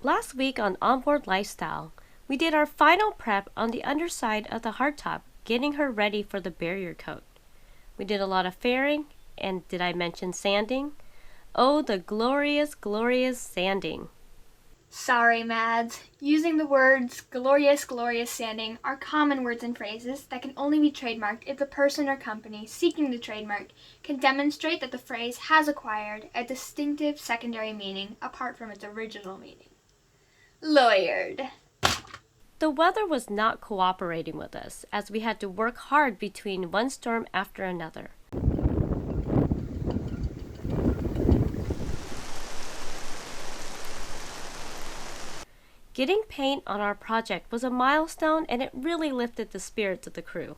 Last week on Onboard Lifestyle, we did our final prep on the underside of the hardtop, getting her ready for the barrier coat. We did a lot of fairing, and did I mention sanding? Oh, the glorious, glorious sanding. Sorry, Mads. Using the words glorious, glorious sanding are common words and phrases that can only be trademarked if the person or company seeking the trademark can demonstrate that the phrase has acquired a distinctive secondary meaning apart from its original meaning. Lawyered. The weather was not cooperating with us, as we had to work hard between one storm after another. Getting paint on our project was a milestone, and it really lifted the spirits of the crew.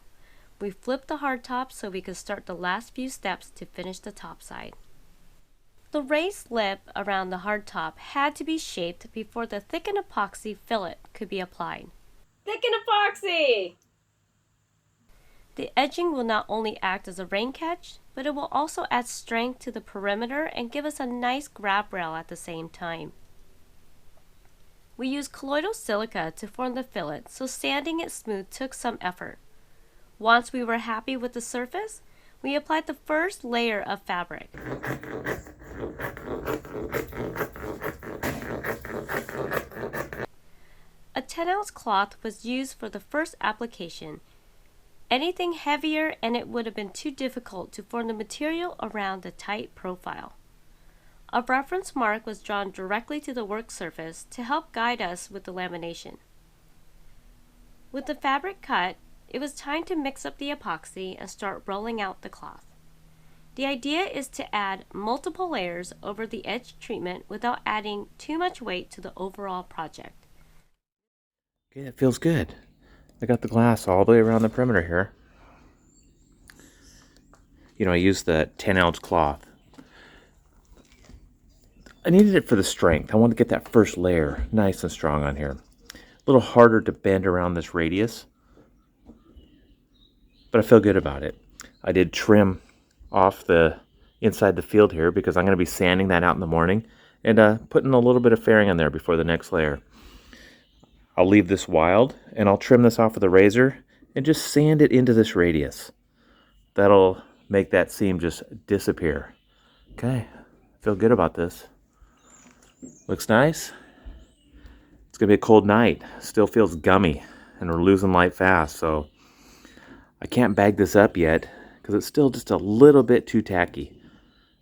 We flipped the hardtop so we could start the last few steps to finish the topside. The raised lip around the hardtop had to be shaped before the thickened epoxy fillet could be applied. Thickened epoxy! The edging will not only act as a rain catch, but it will also add strength to the perimeter and give us a nice grab rail at the same time. We used colloidal silica to form the fillet, so sanding it smooth took some effort. Once we were happy with the surface, we applied the first layer of fabric. A 10-ounce cloth was used for the first application. Anything heavier and it would have been too difficult to form the material around the tight profile. A reference mark was drawn directly to the work surface to help guide us with the lamination. With the fabric cut, it was time to mix up the epoxy and start rolling out the cloth. The idea is to add multiple layers over the edge treatment without adding too much weight to the overall project. Okay, it feels good. I got the glass all the way around the perimeter here. I used the 10-ounce cloth. I needed it for the strength. I wanted to get that first layer nice and strong on here. A little harder to bend around this radius, but I feel good about it. I did trim off the inside the field here because I'm going to be sanding that out in the morning and putting a little bit of fairing on there before the next layer. I'll leave this wild and I'll trim this off with a razor and just sand it into this radius. That'll make that seam just disappear. Okay, feel good about this. Looks nice. It's gonna be a cold night. Still feels gummy and we're losing light fast, so I can't bag this up yet because it's still just a little bit too tacky.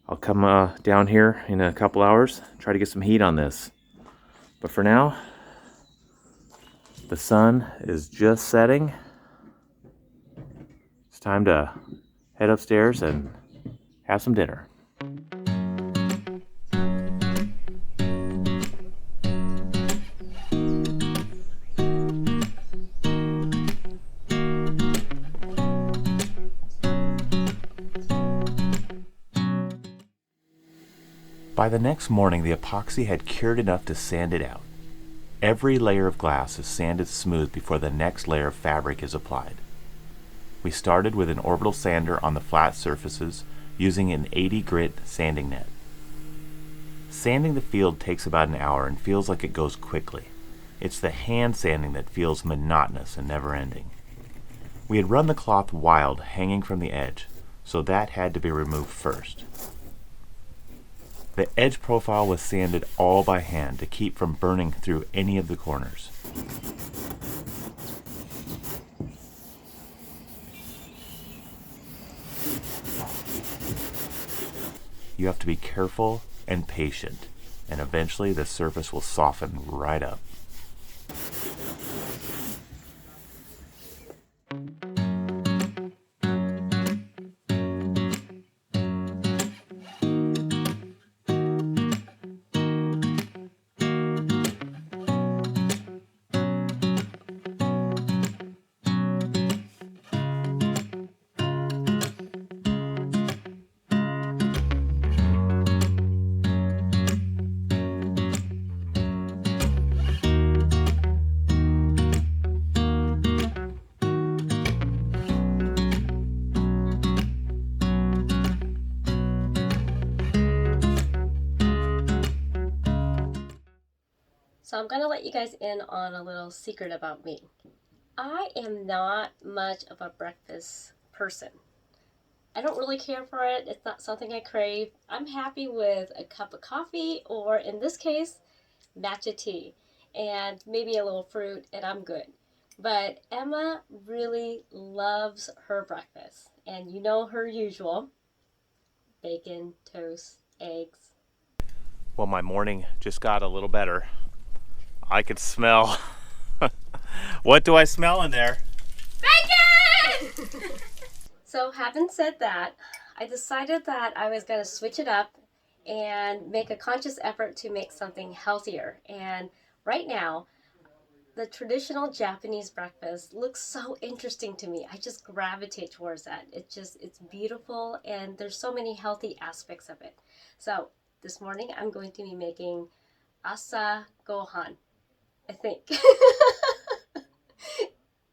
I'll come down here in a couple hours, try to get some heat on this. But for now, the sun is just setting. It's time to head upstairs and have some dinner. By the next morning, the epoxy had cured enough to sand it out. Every layer of glass is sanded smooth before the next layer of fabric is applied. We started with an orbital sander on the flat surfaces using an 80 grit sanding net. Sanding the field takes about an hour and feels like it goes quickly. It's the hand sanding that feels monotonous and never ending. We had run the cloth wild hanging from the edge, so that had to be removed first. The edge profile was sanded all by hand to keep from burning through any of the corners. You have to be careful and patient, and eventually the surface will soften right up. So I'm going to let you guys in on a little secret about me. I am not much of a breakfast person. I don't really care for it. It's not something I crave. I'm happy with a cup of coffee, or in this case, matcha tea, and maybe a little fruit, and I'm good. But Emma really loves her breakfast, and you know her usual: bacon, toast, eggs. Well, my morning just got a little better. I could smell. What do I smell in there? Bacon! So having said that, I decided that I was going to switch it up and make a conscious effort to make something healthier. And right now, the traditional Japanese breakfast looks so interesting to me. I just gravitate towards that. It's beautiful, and there's so many healthy aspects of it. So this morning I'm going to be making asa gohan, I think.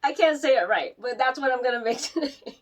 I can't say it right, but that's what I'm going to make today.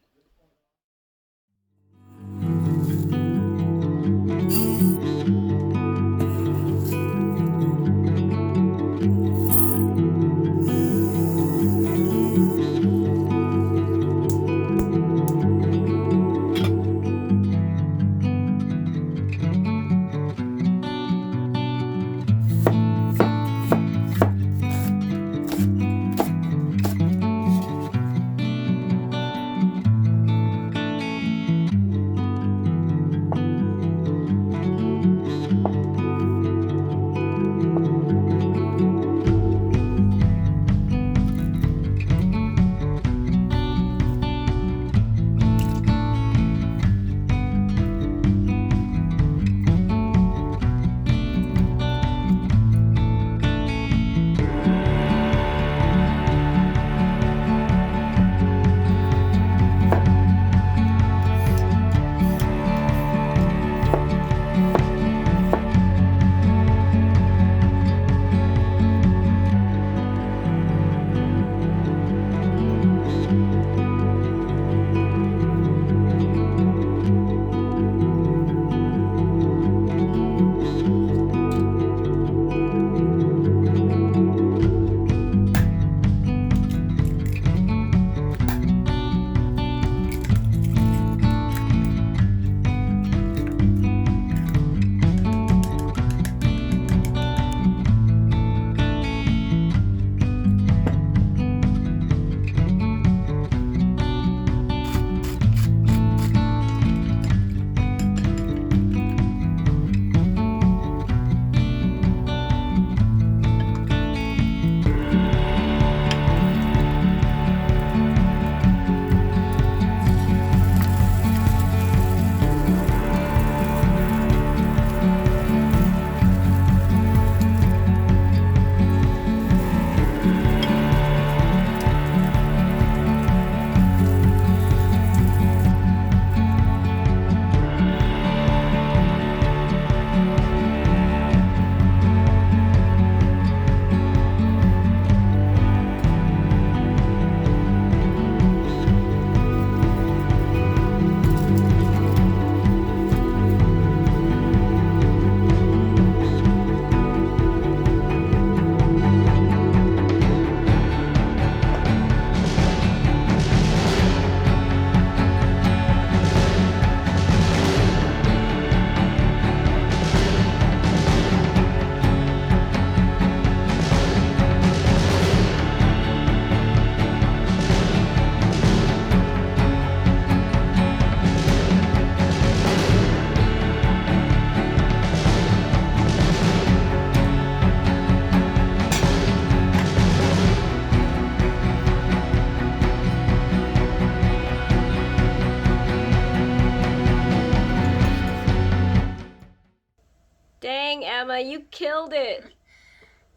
Dang, Emma, you killed it.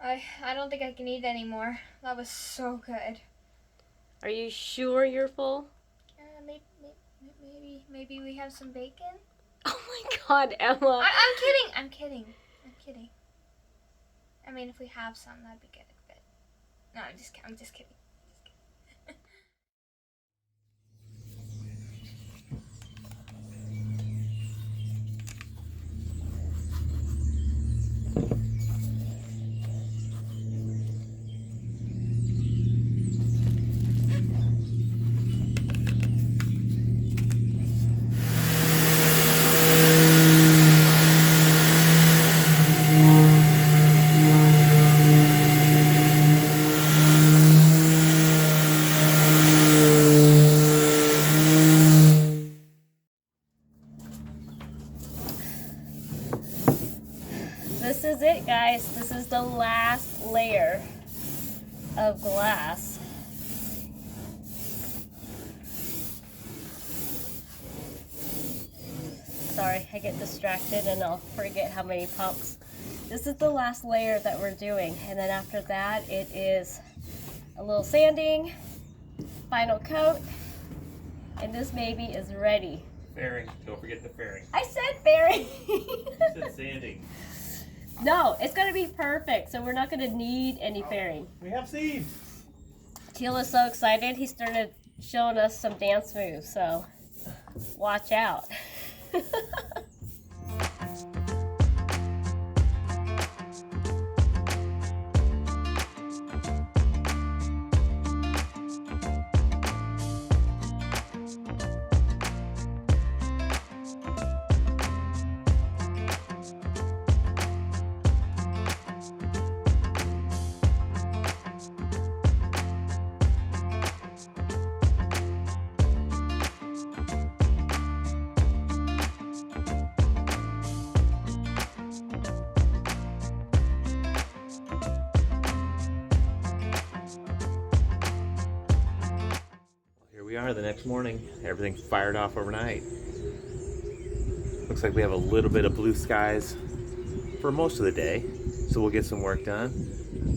I don't think I can eat anymore. That was so good. Are you sure you're full? Maybe we have some bacon? Oh my god, Emma. I'm kidding. I mean, if we have some, that'd be good. But no, I'm just kidding. the last layer of glass. Sorry, I get distracted and I'll forget how many pumps. This is the last layer that we're doing, and then after that it is a little sanding, final coat, and this baby is ready. Fairing. Don't forget the fairing. I said fairing. You said sanding. No, it's gonna be perfect, so we're not gonna need any fairing. We have seams. Teal is so excited, he started showing us some dance moves, so watch out. We are the next morning. Everything fired off overnight. Looks like we have a little bit of blue skies for most of the day, so we'll get some work done.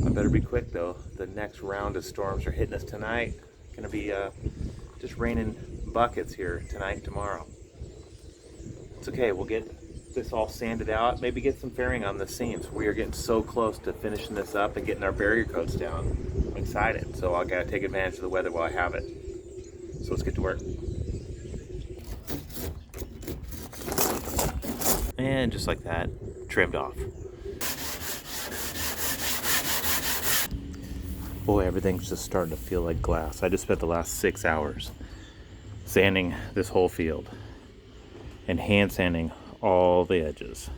I better be quick though. The next round of storms are hitting us tonight. Gonna be just raining buckets here tonight and tomorrow. It's okay, we'll get this all sanded out, maybe get some fairing on the seams. We are getting so close to finishing this up and getting our barrier coats down. I'm excited, so I gotta take advantage of the weather while I have it. So let's get to work. And just like that, trimmed off. Boy, everything's just starting to feel like glass. I just spent the last 6 hours sanding this whole field and hand sanding all the edges.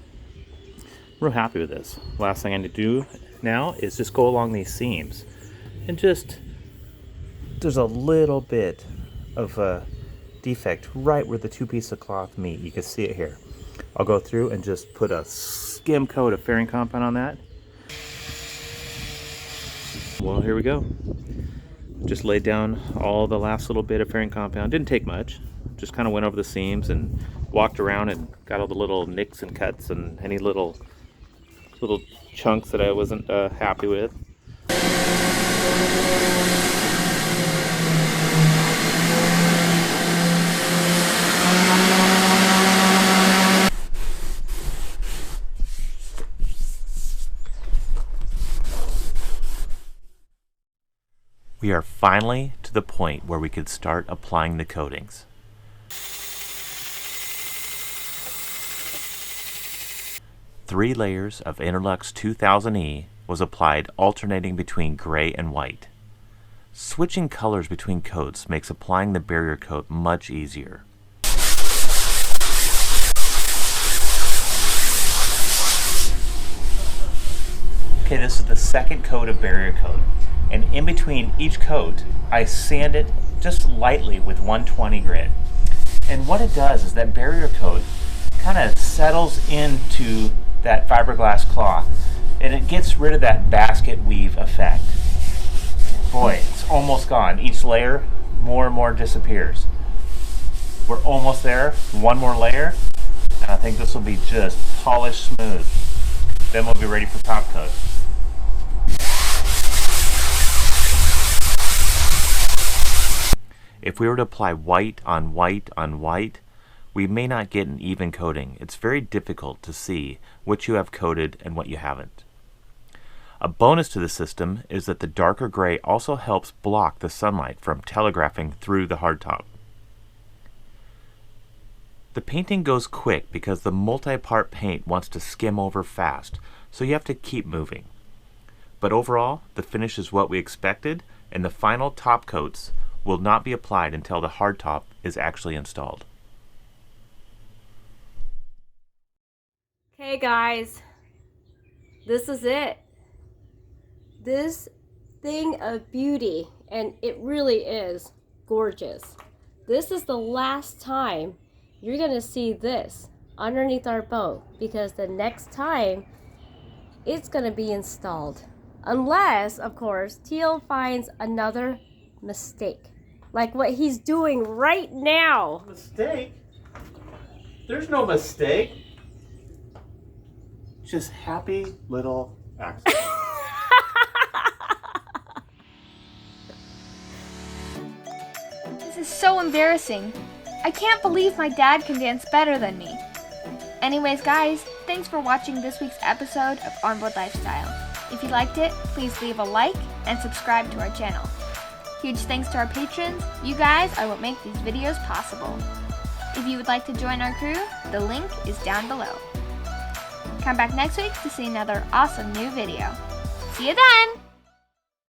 I'm real happy with this. Last thing I need to do now is just go along these seams and just, there's a little bit of a defect right where the two pieces of cloth meet. You can see it here. I'll go through and just put a skim coat of fairing compound on that. Well, here we go. Just laid down all the last little bit of fairing compound. Didn't take much. Just kind of went over the seams and walked around and got all the little nicks and cuts and any little chunks that I wasn't happy with. We are finally to the point where we could start applying the coatings. Three layers of Interlux 2000E was applied alternating between gray and white. Switching colors between coats makes applying the barrier coat much easier. Okay, this is the second coat of barrier coat. And in between each coat, I sand it just lightly with 120 grit. And what it does is that barrier coat kind of settles into that fiberglass cloth, and it gets rid of that basket weave effect. Boy, it's almost gone. Each layer, more and more disappears. We're almost there. One more layer, and I think this will be just polished smooth. Then we'll be ready for top coat. If we were to apply white on white on white, we may not get an even coating. It's very difficult to see what you have coated and what you haven't. A bonus to the system is that the darker gray also helps block the sunlight from telegraphing through the hardtop. The painting goes quick because the multi-part paint wants to skim over fast, so you have to keep moving. But overall, the finish is what we expected, and the final top coats will not be applied until the hardtop is actually installed. Okay guys, this is it. This thing of beauty, and it really is gorgeous. This is the last time you're gonna see this underneath our boat, because the next time it's going to be installed. Unless, of course, Teal finds another mistake. Like what he's doing right now. Mistake? There's no mistake. Just happy little accident. This is so embarrassing. I can't believe my dad can dance better than me. Anyways, guys, thanks for watching this week's episode of Onboard Lifestyle. If you liked it, please leave a like and subscribe to our channel. Huge thanks to our patrons. You guys are what make these videos possible. If you would like to join our crew, the link is down below. Come back next week to see another awesome new video. See you then!